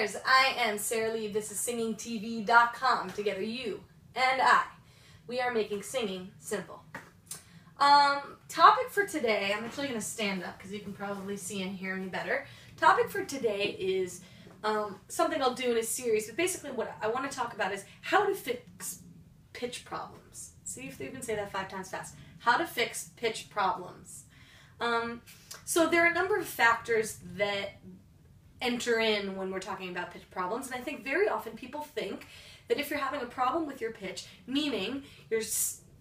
singers, I am Sara Lee. This is singingtv.com. Together you and I, we are making singing simple. Topic for today, I'm actually going to stand up because you can probably see and hear me better. Topic for today is something I'll do in a series, but basically what I want to talk about is how to fix pitch problems. See if you can say that 5 times fast. How to fix pitch problems. So there are a number of factors that enter in when we're talking about pitch problems, and I think very often people think that if you're having a problem with your pitch, meaning you're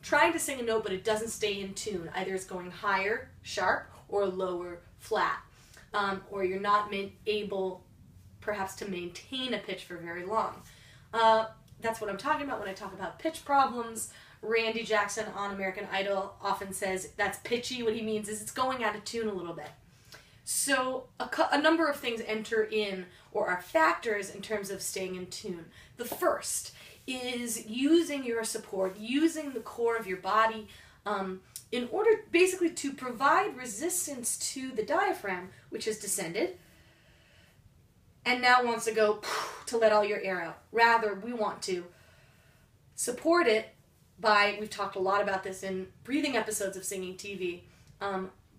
trying to sing a note but it doesn't stay in tune, either it's going higher, sharp, or lower, flat, or you're not able perhaps to maintain a pitch for very long. That's what I'm talking about when I talk about pitch problems. Randy Jackson on American Idol often says that's pitchy. What he means is it's going out of tune a little bit. So a number of things enter in or are factors in terms of staying in tune. The first is using your support, using the core of your body in order basically to provide resistance to the diaphragm, which has descended and now wants to go to let all your air out. Rather, we want to support it by, we've talked a lot about this in breathing episodes of Singing TV,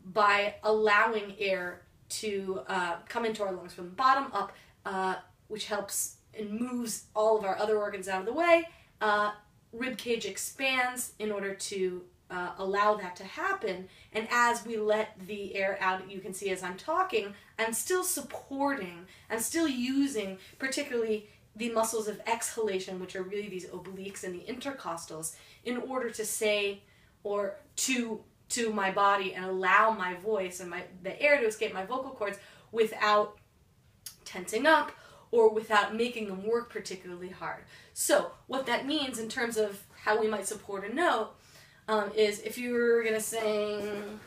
by allowing air to come into our lungs from the bottom up, which helps and moves all of our other organs out of the way. Rib cage expands in order to allow that to happen, and as we let the air out, you can see as I'm talking, I'm still supporting, I'm still using particularly the muscles of exhalation, which are really these obliques and the intercostals, in order to say or to my body and allow my voice and the air to escape my vocal cords without tensing up or without making them work particularly hard. So what that means in terms of how we might support a note is if you're going to sing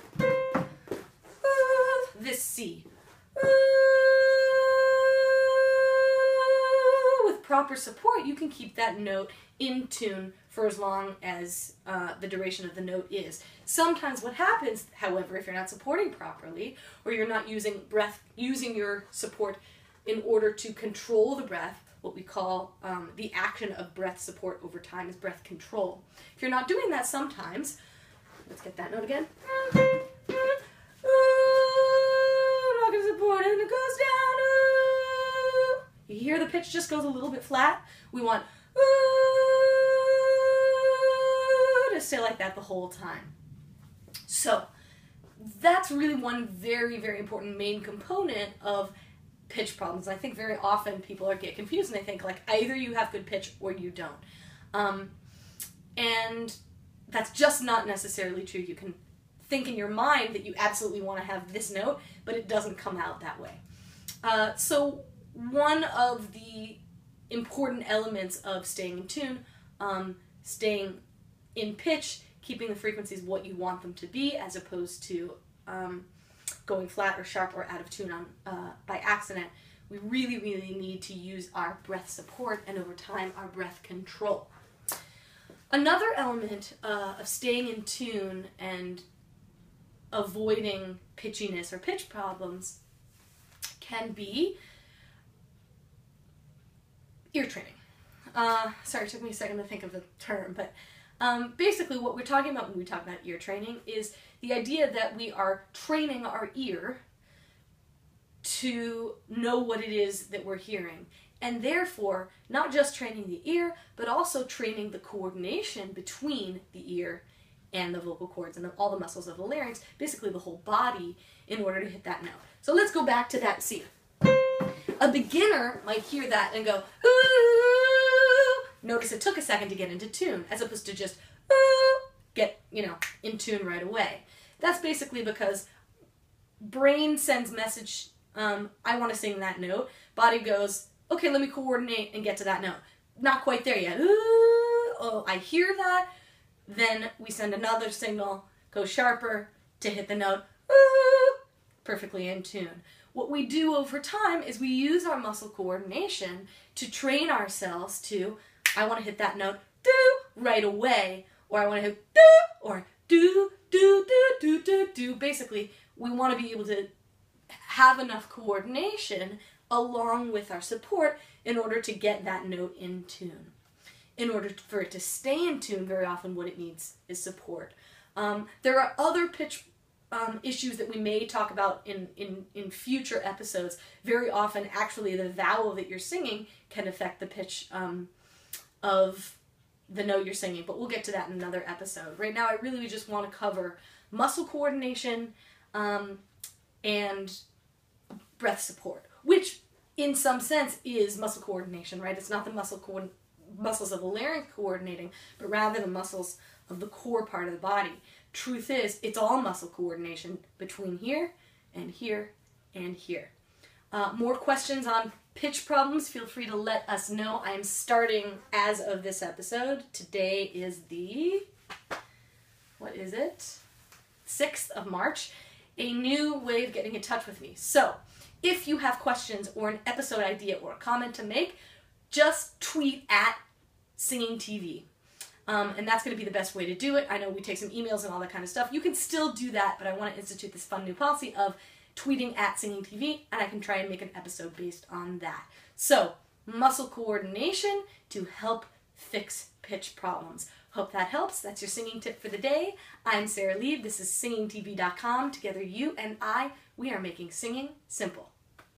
this C, with proper support, you can keep that note in tune for as long as the duration of the note is. Sometimes what happens, however, if you're not supporting properly, or you're not using your support in order to control the breath, what we call the action of breath support over time is breath control. If you're not doing that sometimes, let's get that note again. I'm not going to support it, and it goes down. You hear the pitch just goes a little bit flat. We want to stay like that the whole time. So that's really one very, very important main component of pitch problems. I think very often people get confused and they think like either you have good pitch or you don't. And that's just not necessarily true. You can think in your mind that you absolutely want to have this note, but it doesn't come out that way. So one of the important elements of staying in tune, staying in pitch, keeping the frequencies what you want them to be, as opposed to going flat or sharp or out of tune by accident. We really, really need to use our breath support and over time our breath control. Another element of staying in tune and avoiding pitchiness or pitch problems can be ear training. Sorry, it took me a second to think of the term, but basically what we're talking about when we talk about ear training is the idea that we are training our ear to know what it is that we're hearing, and therefore not just training the ear, but also training the coordination between the ear and the vocal cords and all the muscles of the larynx, basically the whole body, in order to hit that note. So let's go back to that C. A beginner might hear that and go, ooh. Notice it took a second to get into tune, as opposed to just, ooh, get, in tune right away. That's basically because brain sends message, I want to sing that note. Body goes, okay, let me coordinate and get to that note. Not quite there yet. Ooh, oh, I hear that. Then we send another signal, go sharper to hit the note, ooh, perfectly in tune. What we do over time is we use our muscle coordination to train ourselves to, I want to hit that note, do, right away, or I want to hit do, or do, do, do, do, do, do. Basically, we want to be able to have enough coordination along with our support in order to get that note in tune. In order for it to stay in tune, very often what it needs is support. There are other pitch issues that we may talk about in future episodes. Very often, actually, the vowel that you're singing can affect the pitch of the note you're singing, but we'll get to that in another episode. Right now, I really just want to cover muscle coordination and breath support, which in some sense is muscle coordination, right? It's not the muscles of the larynx coordinating, but rather the muscles of the core part of the body. Truth is, it's all muscle coordination between here and here and here. More questions on pitch problems, feel free to let us know. I am starting as of this episode. Today is the, what is it? 6th of March. A new way of getting in touch with me. So, if you have questions or an episode idea or a comment to make, just tweet at Singing TV. And that's going to be the best way to do it. I know we take some emails and all that kind of stuff. You can still do that, but I want to institute this fun new policy of tweeting at Singing TV, and I can try and make an episode based on that. So, muscle coordination to help fix pitch problems. Hope that helps. That's your singing tip for the day. I'm Sara Lieb. This is singingtv.com. Together you and I, we are making singing simple.